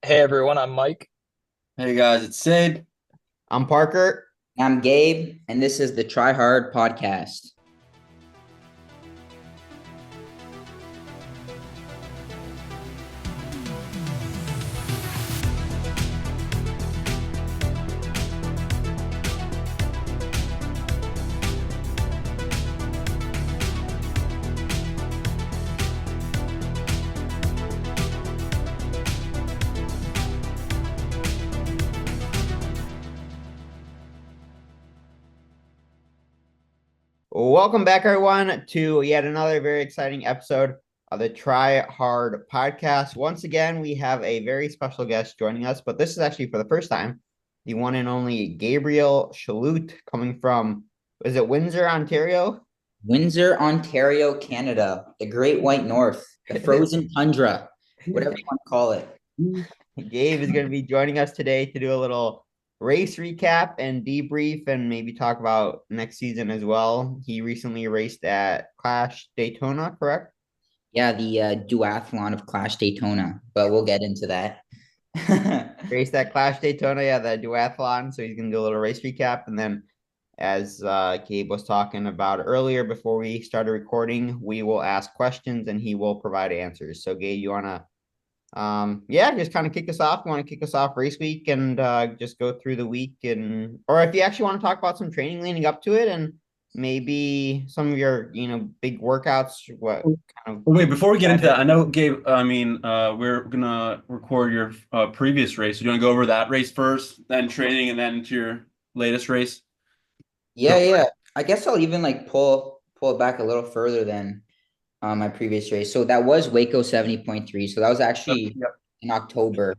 Hey everyone, I'm Mike. Hey guys, it's Sid. I'm Parker. I'm Gabe, and this is the Try Hard Podcast. Welcome back, everyone, to yet another very exciting episode of the Try Hard Podcast. Once again, we have a very special guest joining us, but this is actually for the first time, the one and only Gabriel Chalut coming from, is it Windsor, Ontario? Windsor, Ontario, Canada, the Great White North, the frozen tundra, whatever you want to call it. Gabe is going to be joining us today to do a little race recap and debrief and maybe talk about next season as well. He recently raced at Clash Daytona, correct? Yeah, the duathlon of Clash Daytona, but we'll get into that. Raced at Clash Daytona, yeah, the duathlon. So he's gonna do a little race recap, and then as Gabe was talking about earlier before we started recording, we will ask questions and he will provide answers. So Gabe, you wanna yeah, just kind of kick us off. You want to kick us off race week and just go through the week, and or if you actually want to talk about some training leading up to it and maybe some of your big workouts, what kind of Well, wait, before we get into that, I know Gabe, we're gonna record your previous race. You want to go over that race first, then training, and then to your latest race? Yeah. I guess I'll even like pull it back a little further than my previous race. So that was Waco 70.3. So that was actually Yep. in October.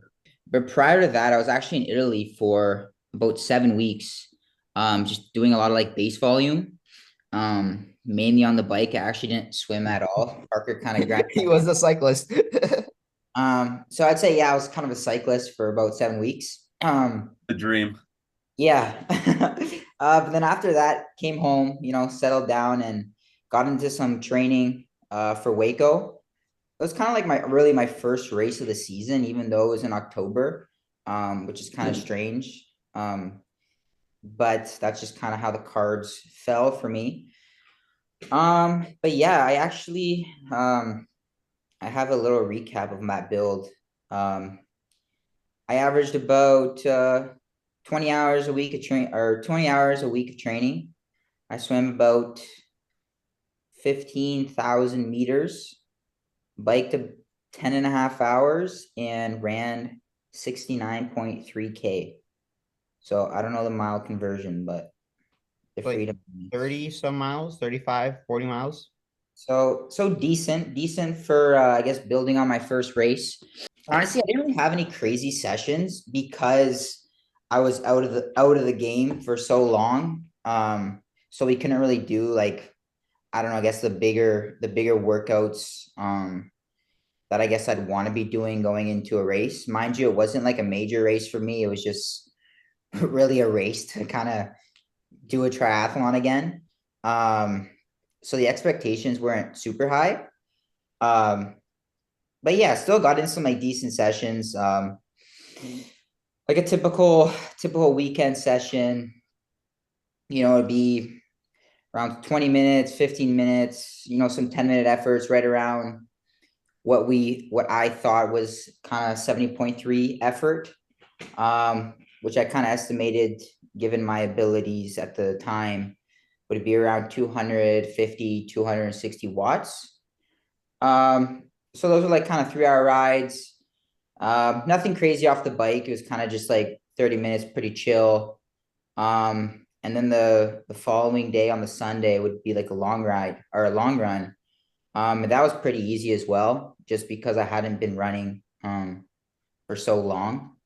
But prior to that, I was actually in Italy for about 7 weeks, just doing a lot of like base volume, mainly on the bike. I actually didn't swim at all. Parker kind of grabbed. he was a cyclist. So I'd say, yeah, I was kind of a cyclist for about 7 weeks. The dream. Yeah. But then after that, came home, settled down and got into some training for Waco. It was kind of like my first race of the season, even though it was in October, which is kind of strange. But that's just kind of how the cards fell for me. But yeah, I have a little recap of my build. I averaged about 20 hours a week of 20 hours a week of training. I swam about 15,000 meters, biked 10 and a half hours, and ran 69.3K. So I don't know the mile conversion, but the Like freedom. 30 some miles, 35, 40 miles. So decent for I guess building on my first race. Honestly, I didn't really have any crazy sessions because I was out of the game for so long. So we couldn't really do like, I don't know, I guess the bigger workouts that I guess I'd want to be doing going into a race. Mind you, it wasn't like a major race for me. It was just really a race to kind of do a triathlon again. So the expectations weren't super high. Um, but yeah, still got in some like decent sessions. Like a typical weekend session, it'd be around 20 minutes, 15 minutes, some 10-minute efforts right around what I thought was kind of 70.3 effort, which I kind of estimated given my abilities at the time would be around 250, 260 watts. So those were like kind of 3 hour rides. Nothing crazy off the bike. It was kind of just like 30 minutes, pretty chill. And then the following day on the Sunday would be like a long ride or a long run. And that was pretty easy as well, just because I hadn't been running for so long.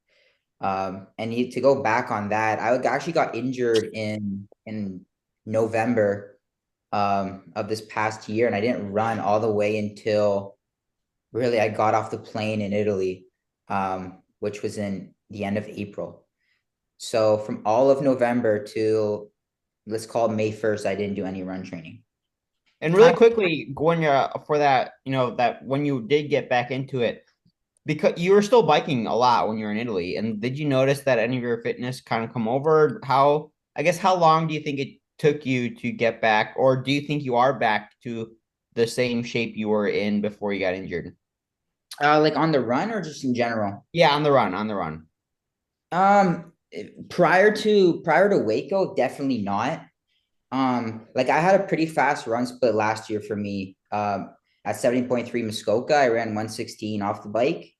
To go back on that, I actually got injured in November of this past year, and I didn't run all the way until really I got off the plane in Italy, which was in the end of April. So from all of November to let's call it May 1st, I didn't do any run training. And really quickly, going for that, that when you did get back into it, because you were still biking a lot when you were in Italy, and did you notice that any of your fitness kind of come over? I guess, how long do you think it took you to get back, or do you think you are back to the same shape you were in before you got injured? Like on the run or just in general? Yeah, on the run, on the run. Prior to Waco, definitely not. Like I had a pretty fast run split last year for me. At 70.3 Muskoka, I ran 116 off the bike,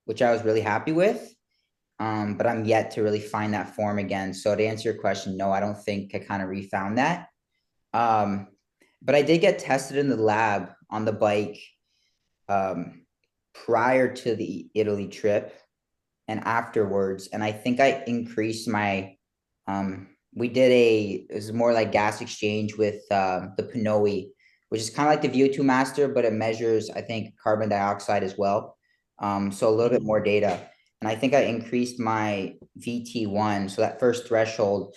which I was really happy with. But I'm yet to really find that form again. So to answer your question, no, I don't think I kind of refound that. But I did get tested in the lab on the bike prior to the Italy trip and afterwards. And I think I increased my it was more like gas exchange with the Pinoe, which is kind of like the VO2 master, but it measures, I think, carbon dioxide as well. So a little bit more data. And I think I increased my VT1, so that first threshold,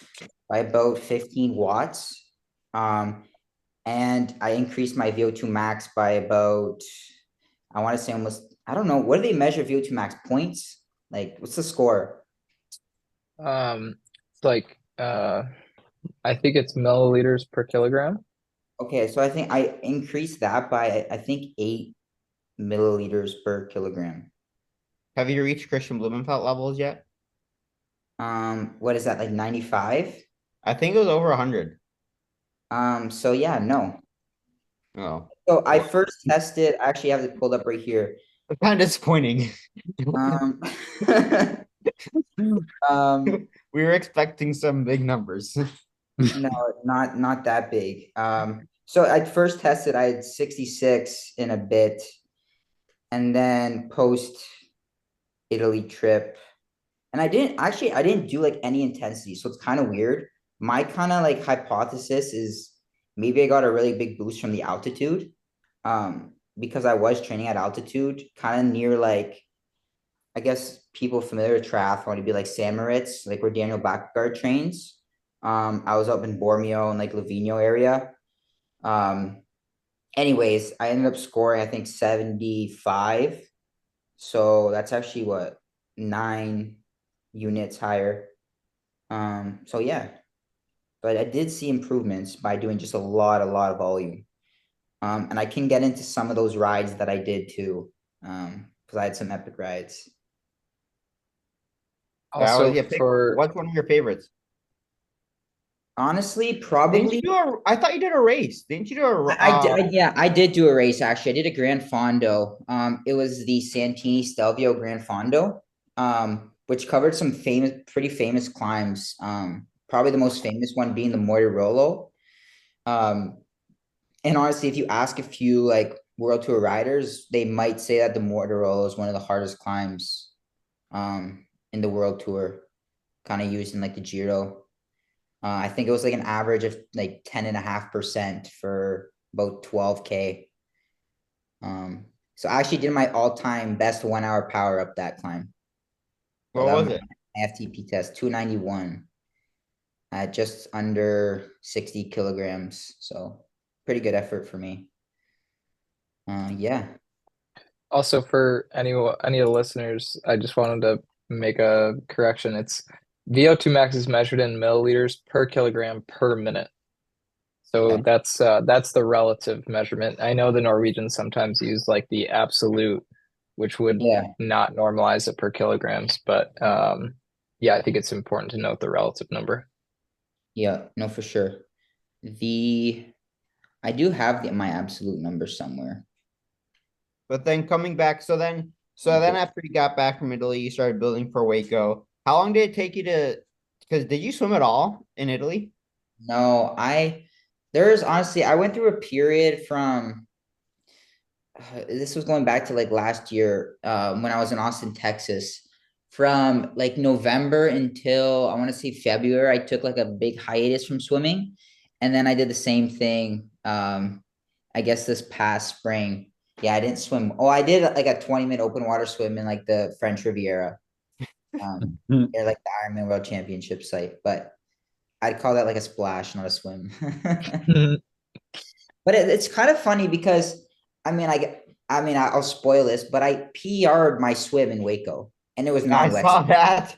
by about 15 watts. And I increased my VO2 max by about, I want to say almost, I don't know, what do they measure VO2 max points? Like, what's the score? It's like I think it's milliliters per kilogram. Okay, so I think I increased that by I think 8 milliliters per kilogram. Have you reached Christian Blumenfeld levels yet? What is that, like 95? I think it was over 100. So yeah, no. Oh, So I first tested, I actually have it pulled up right here. it's kind of disappointing. Um, um, We were expecting some big numbers. no, not that big. So I first tested, I had 66 in a bit, and then post Italy trip. And I didn't do like any intensity. So it's kind of weird. My kind of like hypothesis is maybe I got a really big boost from the altitude. Because I was training at altitude, kind of near like, I guess people familiar with triathlon would be like San Moritz, like where Daniel Backgard trains. I was up in Bormio and like Livigno area. Anyways, I ended up scoring, I think 75. So that's actually what, 9 units higher. So yeah, but I did see improvements by doing just a lot of volume. And I can get into some of those rides that I did too. Because I had some epic rides. Also for What's one of your favorites? Honestly, Didn't probably you do I thought you did a race. Didn't you do a yeah, I did do a race actually. I did a Gran Fondo. It was the Santini Stelvio Gran Fondo, which covered some pretty famous climbs. Probably the most famous one being the Mortirolo. And honestly, if you ask a few like World Tour riders, they might say that the Mortirolo is one of the hardest climbs in the World Tour, kind of used in like the Giro. I think it was like an average of like 10.5% for about 12K. So I actually did my all-time best 1 hour power up that climb. What was it? FTP test, 291 at just under 60 kilograms. So pretty good effort for me. Yeah. Also for any of the listeners, I just wanted to make a correction. It's VO2 max is measured in milliliters per kilogram per minute. So Okay. that's the relative measurement. I know the Norwegians sometimes use like the absolute, which would not normalize it per kilograms, but yeah, I think it's important to note the relative number. Yeah, no, for sure. I do have my absolute number somewhere. But then coming back, so then after you got back from Italy, you started building for Waco. How long did it take you because did you swim at all in Italy? No, there's honestly, I went through a period from, this was going back to like last year, when I was in Austin, Texas. From like November until I want to say February, I took like a big hiatus from swimming. And then I did the same thing, I guess this past spring. Yeah, I didn't swim. Oh, I did like a 20-minute open water swim in like the French Riviera. They're like the Ironman World Championship site, but I'd call that like a splash, not a swim. But it's kind of funny because I mean, I mean, I'll spoil this, but I PR'd my swim in Waco, and it was I non-wet. saw that.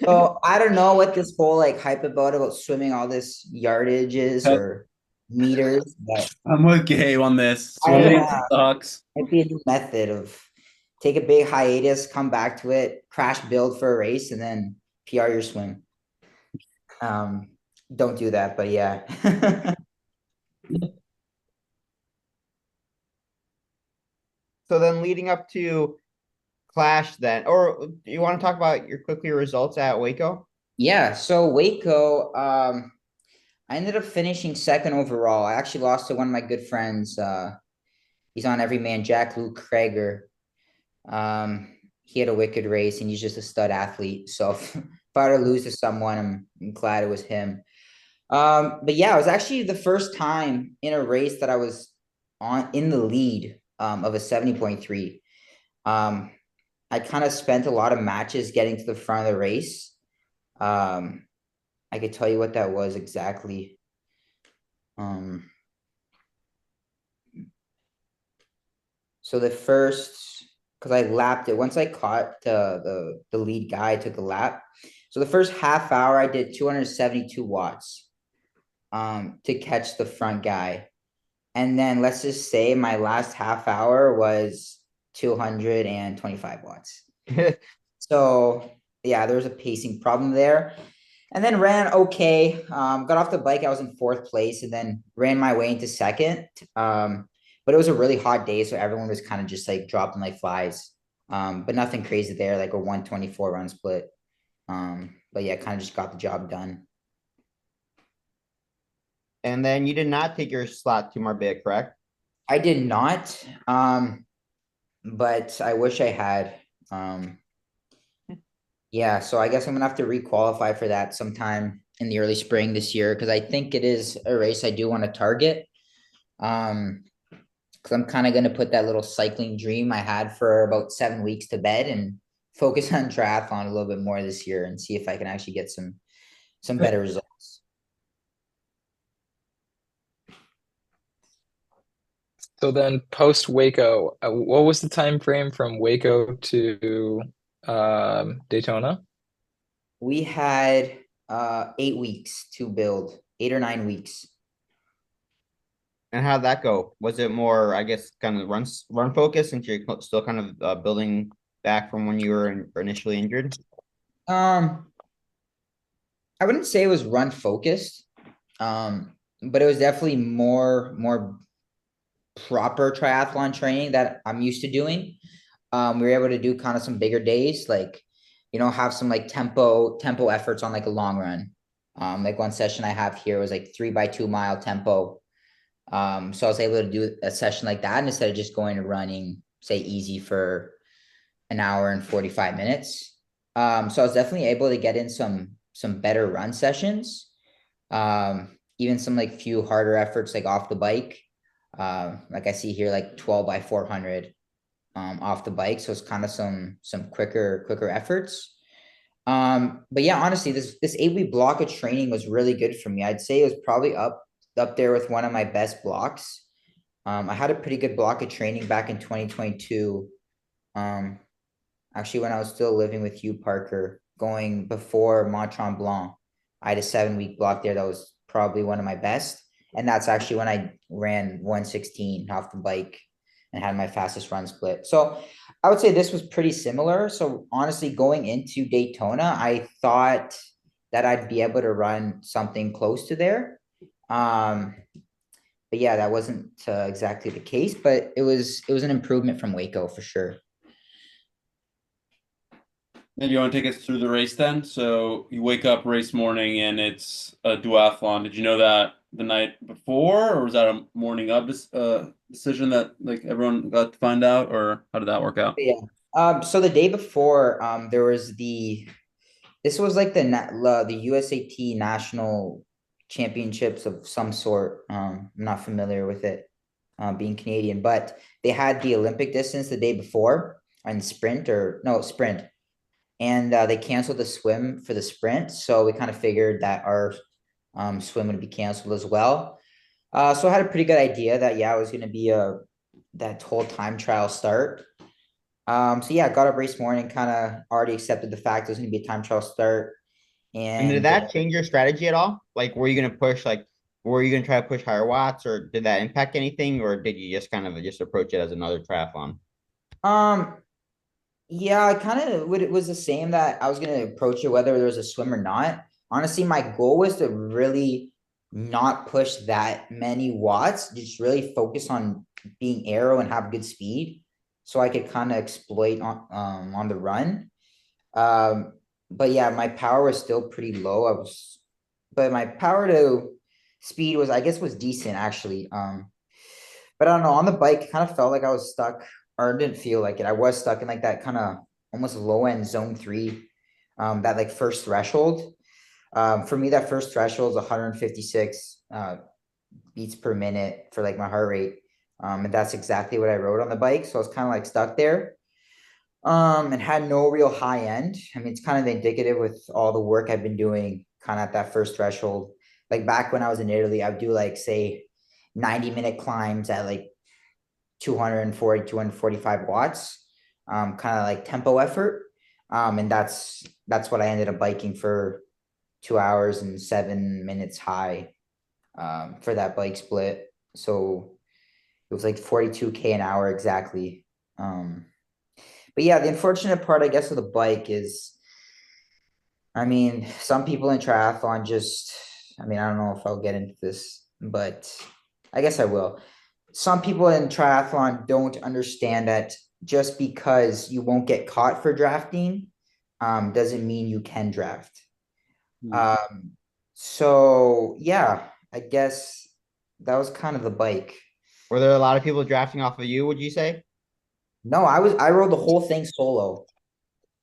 So I don't know what this whole like hype about swimming all this yardage is or meters, but I'm with Gabe on this. I Swimming sucks. might be a new method of take a big hiatus, come back to it, crash build for a race, and then PR your swim. Don't do that, but yeah. So then leading up to Clash then, or do you want to talk about your results at Waco? Yeah, so Waco, I ended up finishing second overall. I actually lost to one of my good friends. He's on Everyman, Jack Luke Krager. He had a wicked race and he's just a stud athlete. So if I were to lose to someone, I'm glad it was him. But yeah, it was actually the first time in a race that I was in the lead of a 70.3. I kind of spent a lot of matches getting to the front of the race. I could tell you what that was exactly. So the first, because I lapped it, once I caught the lead guy, I took a lap. So the first half hour, I did 272 watts to catch the front guy. And then let's just say my last half hour was 225 watts. So yeah, there was a pacing problem there. And then ran okay. Got off the bike. I was in fourth place and then ran my way into second. But it was a really hot day, so everyone was kind of just like dropping like flies. But nothing crazy there, like a 124 run split. But yeah, kind of just got the job done. And then you did not take your slot to Marbella, correct? I did not. But I wish I had. Yeah, so I guess I'm gonna have to re-qualify for that sometime in the early spring this year because I think it is a race I do want to target. Because I'm kind of gonna put that little cycling dream I had for about 7 weeks to bed and focus on triathlon a little bit more this year and see if I can actually get some better results. So then post Waco, what was the time frame from Waco to Daytona? We had 8 weeks to build, 8 or 9 weeks. And how'd that go? Was it more, I guess, kind of run focus since you're still kind of building back from when you were initially injured? I wouldn't say it was run focused, but it was definitely more proper triathlon training that I'm used to doing. We were able to do kind of some bigger days, like, have some like tempo efforts on like a long run. Like one session I have here was like 3x2 mile tempo. So I was able to do a session like that instead of just going to running, say easy for an hour and 45 minutes. So I was definitely able to get in some better run sessions. Even some like few harder efforts like off the bike. Like I see here, like 12x400 off the bike. So it's kind of some quicker efforts. But yeah, honestly, this 8-week block of training was really good for me. I'd say it was probably up there with one of my best blocks. I had a pretty good block of training back in 2022. Actually, when I was still living with you, Parker, going before Mont Tremblant, I had a 7-week block there that was probably one of my best. And that's actually when I ran 116 off the bike and had my fastest run split. So I would say this was pretty similar. So honestly, going into Daytona, I thought that I'd be able to run something close to there. But yeah, that wasn't exactly the case, but it was an improvement from Waco for sure. And you want to take us through the race then? So you wake up race morning and it's a duathlon. Did you know that the night before, or was that a morning of decision that like everyone got to find out, or how did that work out? Yeah. So the day before, there was this was like the USAT national championships of some sort. I'm not familiar with it, being Canadian, but they had the Olympic distance the day before and sprint. And they canceled the swim for the sprint. So we kind of figured that our swim would be canceled as well. So I had a pretty good idea that, yeah, it was going to be a that whole time trial start. So yeah, got up race morning, kind of already accepted the fact there's gonna be a time trial start. And did And that change your strategy at all? Like, were you gonna push like, were you gonna try to push higher watts, or did that impact anything, or did you just kind of just approach it as another triathlon? Yeah, I kind of it was the same that I was gonna approach it whether there was a swim or not. Honestly, my goal was to really not push that many watts, just really focus on being aero and have good speed, so I could kind of exploit on the run. But yeah, my power was still pretty low. But my power to speed was, I guess, was decent actually. But I don't know, on the bike, it kind of felt like I was stuck, or didn't feel like it. I was stuck in like that kind of almost low end zone 3, that like first threshold. For me, that first threshold is 156 beats per minute for like my heart rate. And that's exactly what I rode on the bike. So I was kind of like stuck there. And had no real high end. I mean, it's kind of indicative with all the work I've been doing kind of at that first threshold. Like back when I was in Italy, I would do like, say, 90-minute climbs at like 240, 245 watts, kind of like tempo effort. And that's what I ended up biking for 2 hours and 7 minutes high, for that bike split. So it was like 42K an hour exactly. But yeah, the unfortunate part, I guess, of the bike is, I mean, some people in triathlon just, I mean, I don't know if I'll get into this, but I guess I will. Some people in triathlon don't understand that just because you won't get caught for drafting, doesn't mean you can draft. So yeah, I guess that was kind of the bike. Were there a lot of people drafting off of you, would you say? No, I rode the whole thing solo.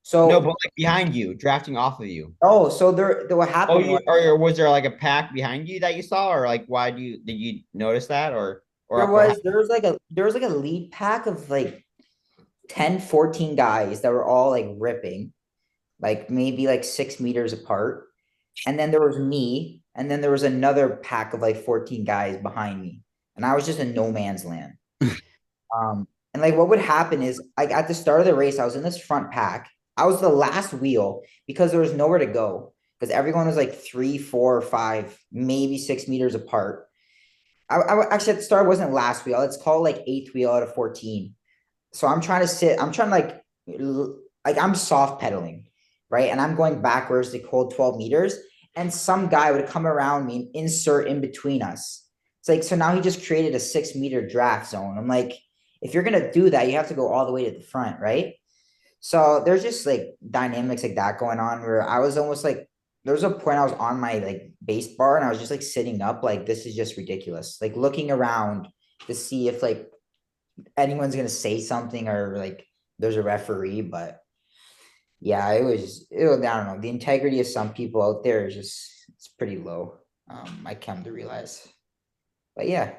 So No, but like behind you, drafting off of you. so there what Oh, happened you, was or was there like a pack behind you that you saw, or like why did you notice that, or there was like a lead pack of like 10, 14 guys that were all like ripping, like maybe like 6 meters apart. And then there was me, and then there was another pack of like 14 guys behind me. And I was just in no man's land. And like what would happen is, like at the start of the race, I was in this front pack. I was the last wheel because there was nowhere to go, because everyone was like 3, 4, 5, maybe 6 meters apart. I actually at the start wasn't last wheel. Let's call it like eighth wheel out of 14. So I'm trying to like I'm soft pedaling, right? And I'm going backwards to hold 12 meters. And some guy would come around me and insert in between us. It's like, so now he just created a 6 meter draft zone. I'm like, if you're gonna do that, you have to go all the way to the front, right? So there's just like dynamics like that going on, where I was almost like, there was a point I was on my like base bar and I was just like sitting up, like this is just ridiculous. Like looking around to see if like anyone's gonna say something, or like there's a referee. But yeah, it was I don't know. The integrity of some people out there is just, it's pretty low. I come to realize. But yeah,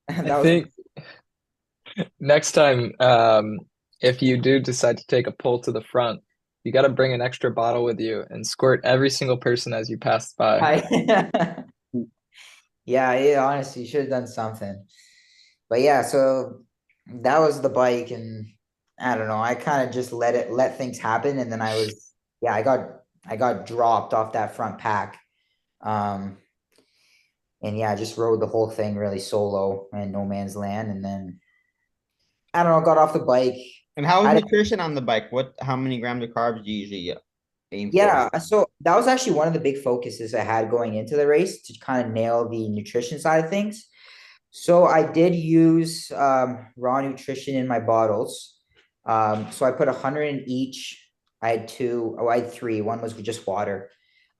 I think next time, if you do decide to take a pull to the front, you got to bring an extra bottle with you and squirt every single person as you pass by. Yeah, honestly, you should have done something. But yeah, so that was the bike, and I don't know, I kind of just let things happen, and then I got dropped off that front pack. And yeah, I just rode the whole thing really solo in no man's land, and then I don't know, got off the bike. And how was nutrition on the bike? How many grams of carbs do you usually aim for? Yeah, so that was actually one of the big focuses I had going into the race, to kind of nail the nutrition side of things. So I did use raw nutrition in my bottles. So I put 100 in each. I had three. One was just water.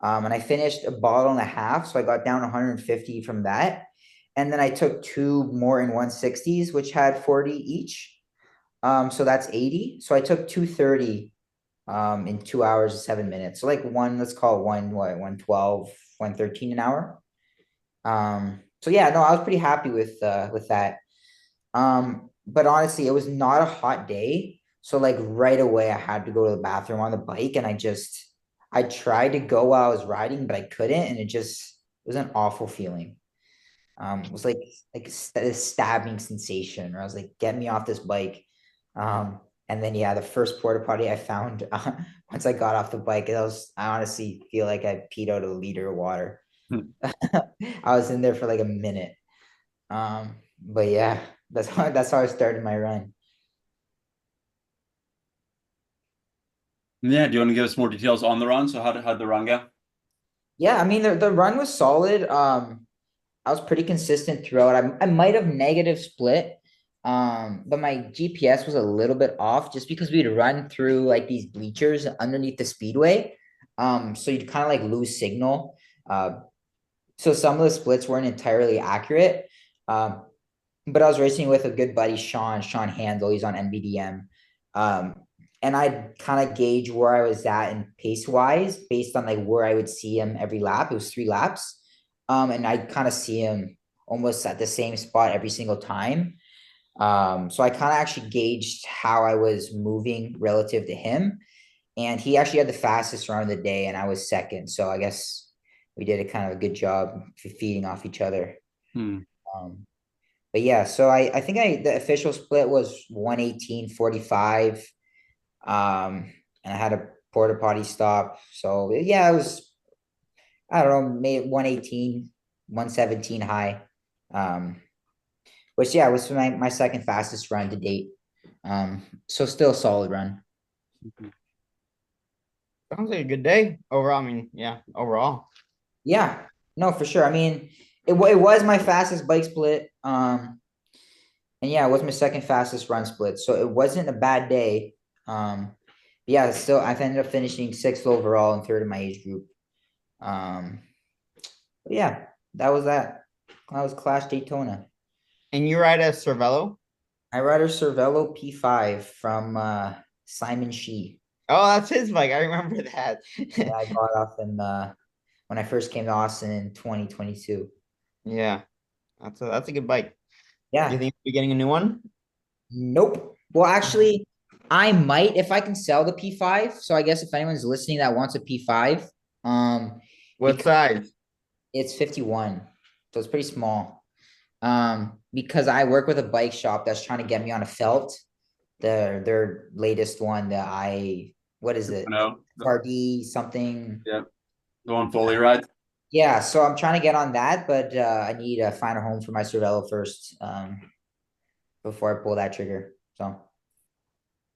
And I finished a bottle and a half. So I got down 150 from that. And then I took 2 more in 160s, which had 40 each. So that's 80. So I took 230 in 2 hours and 7 minutes. So like let's call it 112, 113 an hour. So yeah, no, I was pretty happy with that. But honestly, it was not a hot day. So like right away I had to go to the bathroom on the bike, and I tried to go while I was riding, but I couldn't, and it was an awful feeling. It was like a stabbing sensation. Where I was like, get me off this bike. And then yeah, the first porta potty I found once I got off the bike, I honestly feel like I peed out a liter of water. I was in there for like a minute. But yeah, that's how I started my run. Yeah, do you want to give us more details on the run? So how'd the run go? Yeah, I mean the run was solid. I was pretty consistent throughout. I might have negative split, but my GPS was a little bit off just because we'd run through like these bleachers underneath the speedway. So you'd kind of like lose signal. So some of the splits weren't entirely accurate. But I was racing with a good buddy, Sean Handel. He's on NVDM. And I'd kind of gauge where I was at in pace wise based on like where I would see him every lap. It was 3 laps. And I'd kind of see him almost at the same spot every single time. So I kind of actually gauged how I was moving relative to him. And he actually had the fastest run of the day, and I was second. So I guess we did a kind of a good job feeding off each other. But yeah, so I think the official split was 118.45. And I had a porta potty stop. So yeah, it was, I don't know, maybe 118, 117 high. Which yeah, was my second fastest run to date. So still a solid run. Sounds like a good day overall. I mean, yeah, overall. Yeah, no, for sure. I mean, it was my fastest bike split. And yeah, it was my second fastest run split. So it wasn't a bad day. Yeah, still I ended up finishing 6th overall and 3rd in my age group. But yeah, that was that. That was Clash Daytona. And you ride a Cervelo? I ride a Cervelo P5 from Simon Shee. Oh, that's his bike. I remember that. Yeah, I got off in when I first came to Austin in 2022. Yeah, that's a good bike. Yeah. Do you think you'll be getting a new one? Nope. Well, actually, I might if I can sell the P5. So I guess if anyone's listening that wants a P5, what size? It's 51, so it's pretty small. Because I work with a bike shop that's trying to get me on a felt, their latest one what is it? No. RD something. Yeah. The one fully ride. Yeah, so I'm trying to get on that, but I need to find a home for my Cervelo first, before I pull that trigger. So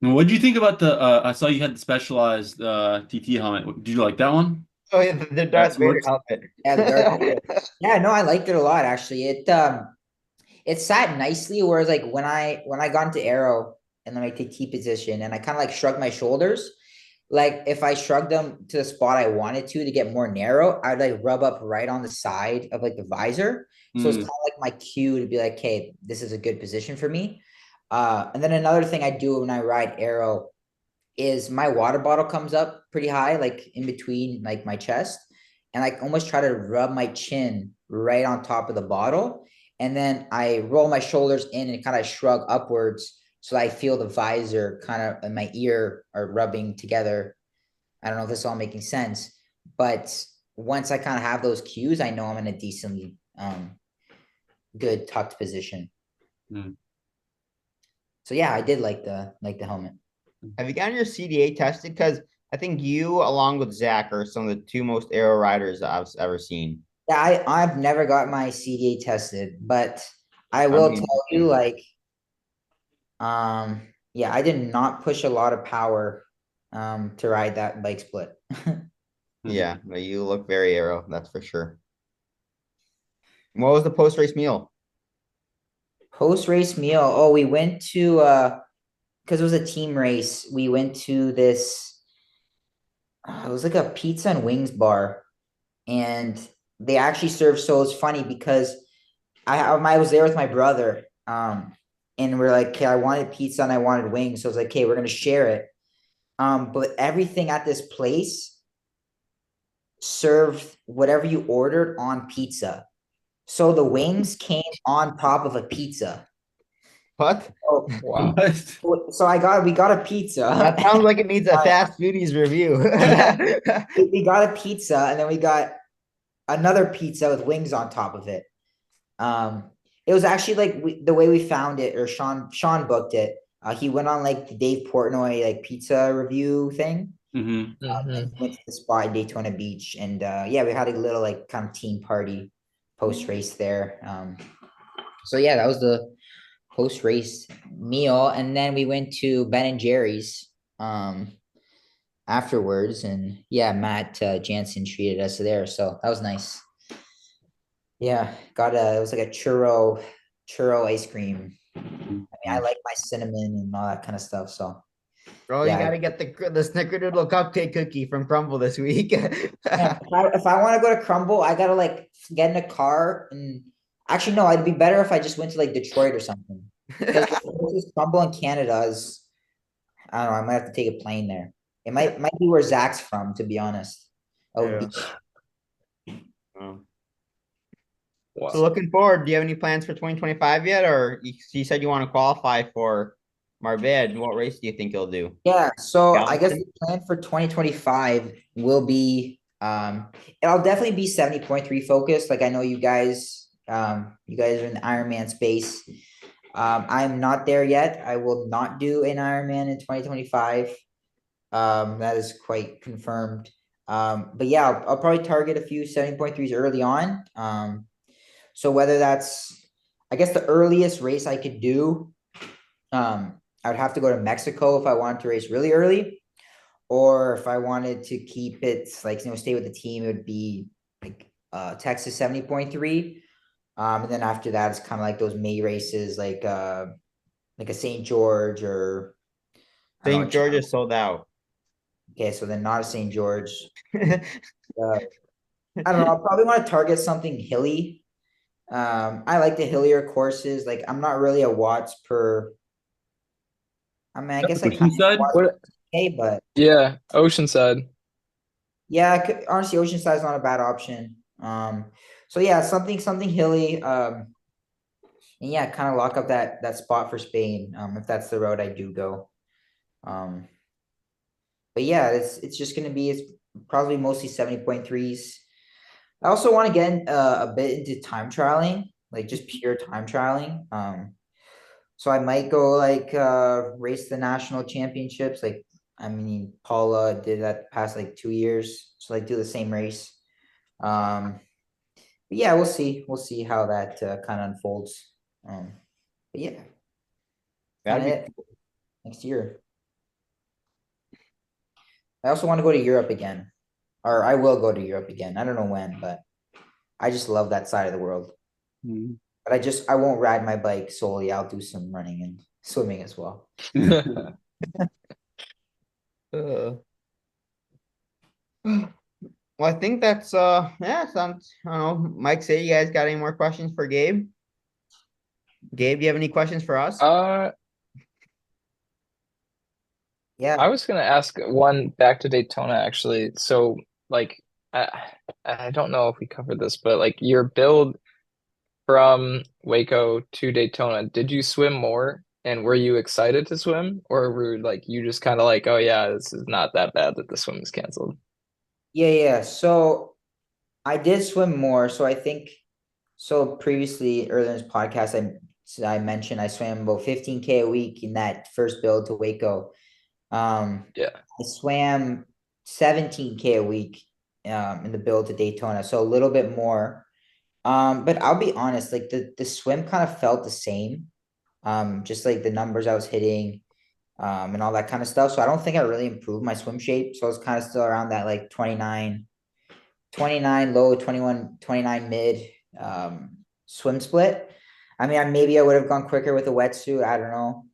What did you think about the I saw you had the specialized TT helmet. Did you like that one? Oh yeah, the Darth Vader helmet. Yeah, no, I liked it a lot actually. It sat nicely, whereas like when I got into aero and then I take T position and I kind of like shrugged my shoulders, like if I shrugged them to the spot I wanted to get more narrow, I'd like rub up right on the side of like the visor. So it's kind of like my cue to be like, hey, this is a good position for me. And then another thing I do when I ride aero is my water bottle comes up pretty high, like in between like my chest, and I almost try to rub my chin right on top of the bottle. And then I roll my shoulders in and kind of shrug upwards. So I feel the visor kind of in my ear are rubbing together. I don't know if this is all making sense, but once I kind of have those cues, I know I'm in a decently good tucked position. So yeah, I did like the helmet. Have you gotten your CDA tested? Because I think you, along with Zach, are some of the 2 most aero riders that I've ever seen. Yeah, I've never got my CDA tested, but I will tell you, like, yeah, I did not push a lot of power to ride that bike split. Yeah, you look very aero, that's for sure. What was the post-race meal? Post-race meal. Oh, we went to because it was a team race. We went to this. It was like a pizza and wings bar, and they actually served. So it's funny because I was there with my brother, and we're like, okay, I wanted pizza and I wanted wings, so I was like, okay, we're gonna share it. But everything at this place served whatever you ordered on pizza. So the wings came on top of a pizza. What? Oh, Wow. So we got a pizza. That sounds like it needs a Fast Foodies review. We got a pizza and then we got another pizza with wings on top of it. It was actually like the way we found it, or Sean booked it. He went on like the Dave Portnoy like pizza review thing. Mm-hmm. And went to the spot in Daytona Beach, and yeah, we had a little like kind of team party post race there. So yeah, that was the post race meal, and then we went to Ben and Jerry's afterwards, and yeah, Matt Jansen treated us there, so that was nice. Yeah, got it was like a churro ice cream. I mean, I like my cinnamon and all that kind of stuff, so Bro, yeah. you gotta get the snickerdoodle cupcake cookie from Crumble this week. Yeah, if I want to go to Crumble, I gotta like get in a car, and actually no, it'd be better if I just went to like Detroit or something. Because Crumble in Canada is, I don't know, I might have to take a plane there. It might be where Zach's from, to be honest. Yeah. Wow. So looking forward, do you have any plans for 2025 yet? Or you said you want to qualify for Marbella. What race do you think you'll do? Yeah, so I guess Gallatin? the plan for 2025 will be it'll definitely be 70.3 focused. Like I know you guys are in the Ironman space. I'm not there yet. I will not do an Ironman in 2025. That is quite confirmed. But yeah, I'll probably target a few 70.3s early on. So whether that's, I guess the earliest race I could do, I would have to go to Mexico if I wanted to race really early, or if I wanted to keep it like, stay with the team, it would be like Texas 70.3. And then after that, it's kind of like those May races, like a St. George or St. George is sold out. Okay, so then not a St. George. I don't know. I'll probably want to target something hilly. I like the hillier courses. Like I'm not really a watts per. I mean, I guess I kind of okay, but yeah, Oceanside. Yeah, honestly, Oceanside is not a bad option. So yeah, something hilly. And yeah, kind of lock up that spot for Spain. If that's the road I do go. But yeah, it's just gonna be it's probably mostly 70.3s. I also want to get a bit into time trialing, like just pure time trialing. So I might go like race the national championships. Like I mean, Paula did that the past like 2 years, so like do the same race. But yeah, we'll see. We'll see how that kind of unfolds. But yeah, That'd be it next year. I also want to go to Europe again, or I will go to Europe again. I don't know when, but I just love that side of the world. Mm-hmm. But I won't ride my bike solely. I'll do some running and swimming as well. Well, I think that's yeah, sounds, I don't know. Mike, say you guys got any more questions for Gabe? Gabe, do you have any questions for us? Yeah. I was gonna ask one back to Daytona actually. So like I don't know if we covered this, but like your build from Waco to Daytona, did you swim more? And were you excited to swim? Or were like you just kind of like, oh yeah, this is not that bad that the swim is canceled? Yeah. So I did swim more. So I think so previously earlier in this podcast, I mentioned I swam about 15K a week in that first build to Waco. Yeah. I swam 17K a week in the build to Daytona, so a little bit more. But I'll be honest, like the swim kind of felt the same. Just like the numbers I was hitting, and all that kind of stuff. So I don't think I really improved my swim shape. So I was kind of still around that like 29 low, 21, 29 mid swim split. I mean, maybe I would have gone quicker with a wetsuit. I don't know.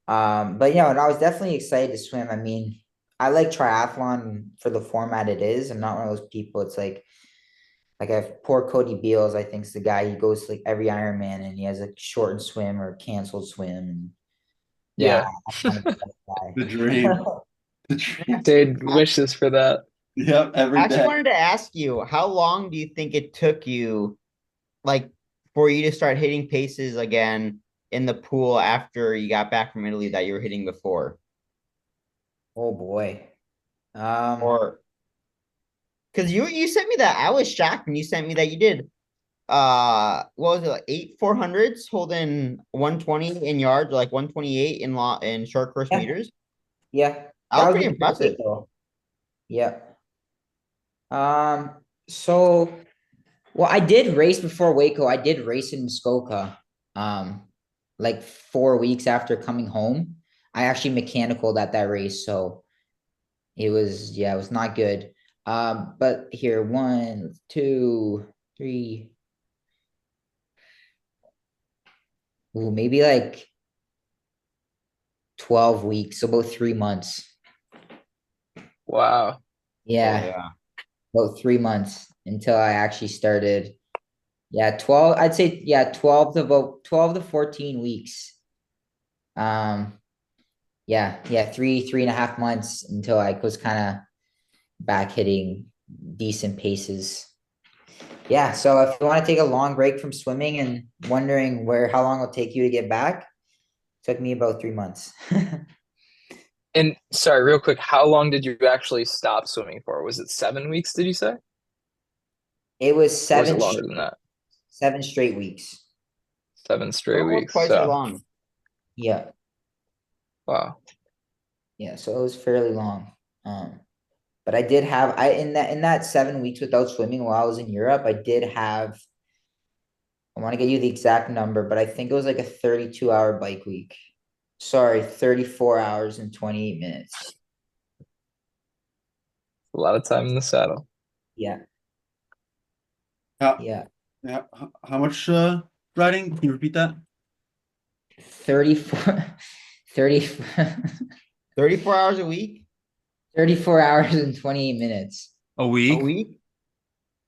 But and I was definitely excited to swim. I mean, I like triathlon for the format it is. I'm not one of those people. It's like I have poor Cody Beals, I think is the guy. He goes to like every Ironman and he has a shortened swim or canceled swim. And Yeah. The dream. The dream. Did wishes for that. Yep, every I actually day. wanted to ask you, how long do you think it took you, like, for you to start hitting paces again in the pool after you got back from Italy that you were hitting before? Oh boy. Or because you sent me that, I was shocked when you sent me that you did what was it, like 8 400s holding 120 in yards, like 128 in short course Yeah. meters. Yeah. That That was would pretty be great, impressive. though. Yeah. So, well, I did race before Waco. I did race in Muskoka, like 4 weeks after coming home. I actually mechanicaled at that race, so it was, yeah, it was not good. But here, 1, 2, 3. Ooh, maybe like 12 weeks, so about 3 months. Wow. Yeah, Yeah. about 3 months until I actually started. Yeah, 12, I'd say, yeah, 12 to 14 weeks. Yeah, 3.5 months until I was kind of back hitting decent paces. Yeah, so if you want to take a long break from swimming and wondering how long it'll take you to get back, took me about 3 months. And sorry, real quick, how long did you actually stop swimming for? Was it 7 weeks, did you say? It was Or was it longer than that? 7 straight weeks. 7 straight Almost weeks. twice as So, long. Yeah, wow. yeah. So it was fairly long. But I did have in that 7 weeks without swimming while I was in Europe, I did have. I want to get you the exact number, but I think it was like a 32-hour bike week. Sorry, 34 hours and 28 minutes. A lot of time in the saddle. Yeah, How, yeah. yeah, how much riding? Can you repeat that? 34, 30, 34 hours a week? 34 hours and 28 minutes. A A week? week?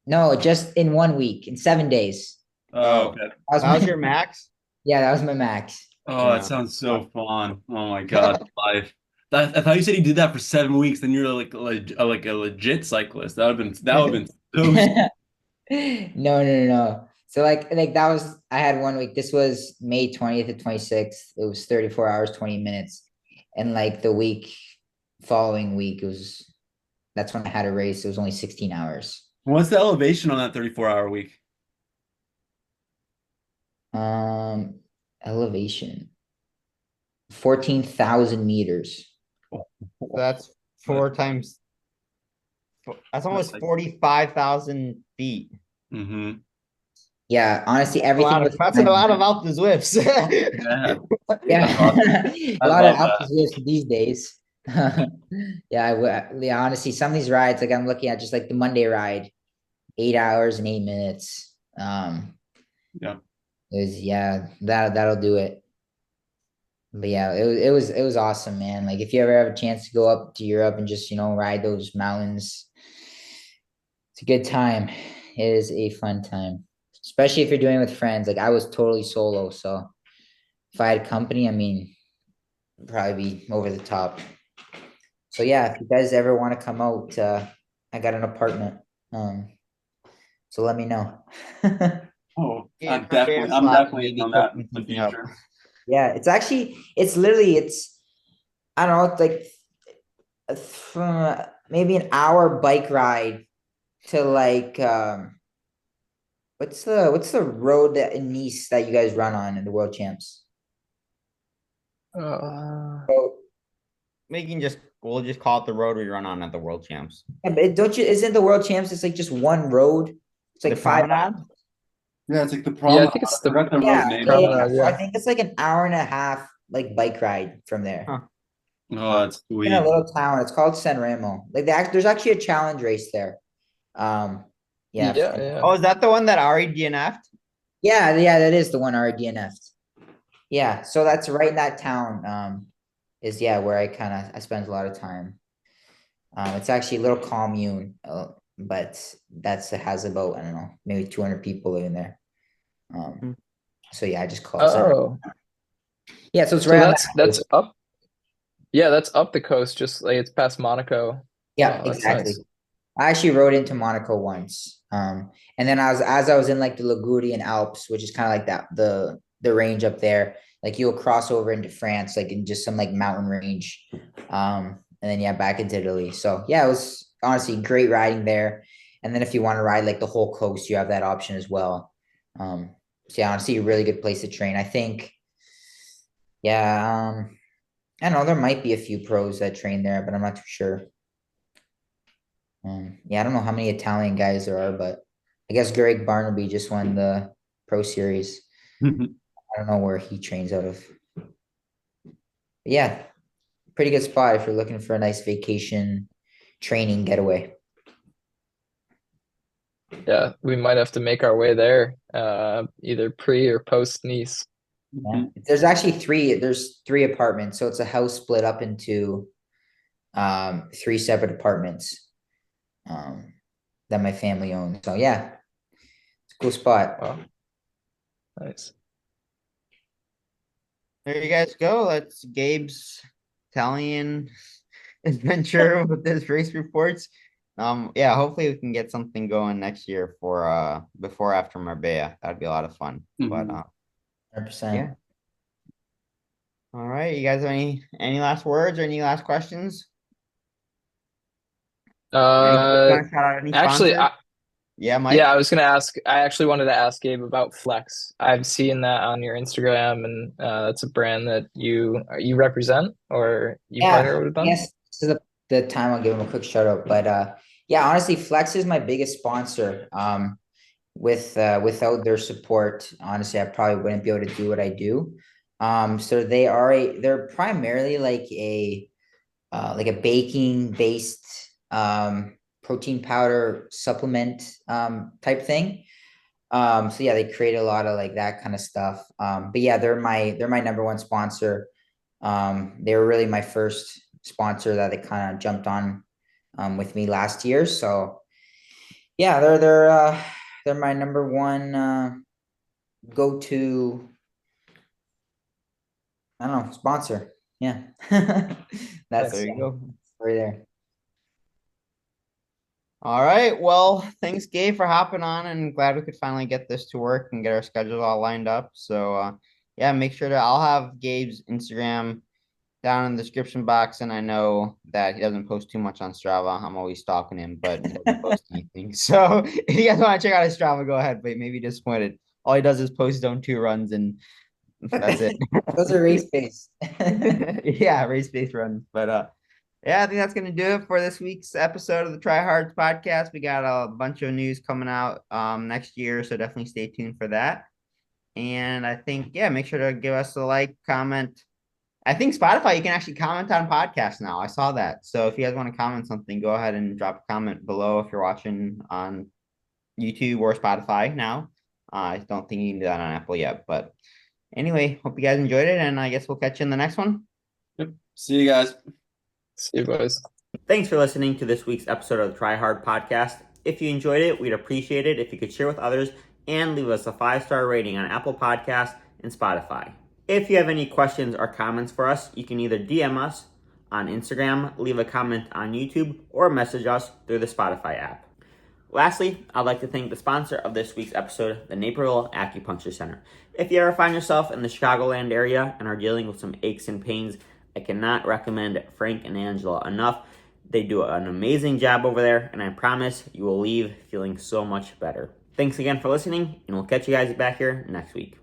No, just in 1 week, in 7 days. Oh, okay. That was your max? Yeah, that was my max. Oh, Yeah. that sounds so fun. Oh my God, life. I thought you said you did that for 7 weeks, then you're like a legit cyclist. That would have been so No. So like that was I had 1 week. This was May 20th to 26th. It was 34 hours, 20 minutes. And like the following week, that's when I had a race. It was only 16 hours. What's the elevation on that 34-hour week? Elevation 14,000 meters. That's that's almost 45,000 feet. Mm-hmm. Yeah, honestly, everything was That's a lot of Alpe Zwifts. Yeah. yeah, Awesome. a lot of love altitudes these days. Yeah, honestly, some of these rides, like I'm looking at just like the Monday ride, 8 hours and 8 minutes. Yeah. That'll do it. But yeah, it was awesome, man. Like if you ever have a chance to go up to Europe and just ride those mountains, it's a good time. It is a fun time, especially if you're doing it with friends. Like I was totally solo, so if I had company, I mean, it'd probably be over the top. So yeah, if you guys ever want to come out, I got an apartment. So let me know. Oh, Yeah, I'm definitely maybe on that cooking in the something up. future. Yeah, it's literally, I don't know, it's like maybe an hour bike ride to like, what's the road that in Nice that you guys run on in the World Champs? Oh, We'll just call it the road we run on at the World Champs. yeah, but isn't the World Champs, it's like just one road? It's like The 5 promenade? Yeah, it's like the Yeah, I promenade. think it's I forgot the Yeah, road name. Promenade, So I yeah. think it's like an hour and a half like bike ride from there. Huh. Oh, that's In sweet. a little town. It's called San Remo. Like there's actually a challenge race there. Yeah. Yeah. Oh, is that the one that Ari DNF'd? Yeah, that is the one already DNF'd. Yeah, so that's right in that town. Is where I spend a lot of time. It's actually a little commune, but it has about, I don't know, maybe 200 people living there. So yeah, I just call it San Remo. Oh, Yeah, so it's so right on that's up. Yeah, that's up the coast, just like it's past Monaco. Yeah, Oh, that's exactly. nice. I actually rode into Monaco once. And then as I was in like the Ligurian Alps, which is kind of like the range up there, like you'll cross over into France, like in just some like mountain range. And then back into Italy. So yeah, it was honestly great riding there. And then if you want to ride like the whole coast, you have that option as well. So yeah, honestly, a really good place to train. I think, yeah, I don't know, there might be a few pros that train there, but I'm not too sure. Yeah, I don't know how many Italian guys there are, but I guess Greg Barnaby just won the Pro Series. I don't know where he trains out of. But yeah, pretty good spot if you're looking for a nice vacation training getaway. Yeah, we might have to make our way there, either pre or post Nice. Yeah. There's actually there's three apartments, so it's a house split up into three separate apartments that my family owns. So yeah, it's a cool spot. Wow. Nice. There you guys go. That's Gabe's Italian adventure with his race reports. Yeah, hopefully we can get something going next year for before after Marbella. That'd be a lot of fun. But 100%. yeah. All right, you guys have any last words or any last questions? Actually, yeah, Mike. Yeah, I was gonna ask. I actually wanted to ask Gabe about Flex. I've seen that on your Instagram, and that's a brand that you represent or you partner with them. Yes, this is the time I'll give them a quick shout out. But yeah, honestly, Flex is my biggest sponsor. Without their support, honestly, I probably wouldn't be able to do what I do. So they're primarily like a baking based protein powder supplement type thing. So yeah, they create a lot of like that kind of stuff. But yeah, they're my number one sponsor. They were really my first sponsor that they kind of jumped on with me last year. So yeah, they're my number one go-to, I don't know, sponsor. Yeah. That's there you go. right there. All right. Well, thanks, Gabe, for hopping on, and glad we could finally get this to work and get our schedules all lined up. So yeah, make sure I'll have Gabe's Instagram down in the description box, and I know that he doesn't post too much on Strava. I'm always stalking him, but he doesn't post anything. So if you guys want to check out his Strava, go ahead, but maybe disappointed. All he does is post his own 2 runs, and that's it. Those are race-based. Yeah, race-based runs. But yeah, I think that's gonna do it for this week's episode of the Try Hard podcast. We got a bunch of news coming out next year, so definitely stay tuned for that. And I think, yeah, make sure to give us a like, comment. I think Spotify, you can actually comment on podcasts now. I saw that. So if you guys want to comment something, go ahead and drop a comment below if you're watching on YouTube or Spotify now. I don't think you can do that on Apple yet. But anyway, hope you guys enjoyed it, and I guess we'll catch you in the next one. Yep. See you guys. See you boys. Thanks for listening to this week's episode of the Try Hard podcast. If you enjoyed it, we'd appreciate it if you could share with others and leave us a 5-star rating on Apple Podcasts and Spotify. If you have any questions or comments for us, you can either DM us on Instagram, leave a comment on YouTube, or message us through the Spotify app. Lastly, I'd like to thank the sponsor of this week's episode, the Naperville Acupuncture Center. If you ever find yourself in the Chicagoland area and are dealing with some aches and pains, I cannot recommend Frank and Angela enough. They do an amazing job over there, and I promise you will leave feeling so much better. Thanks again for listening, and we'll catch you guys back here next week.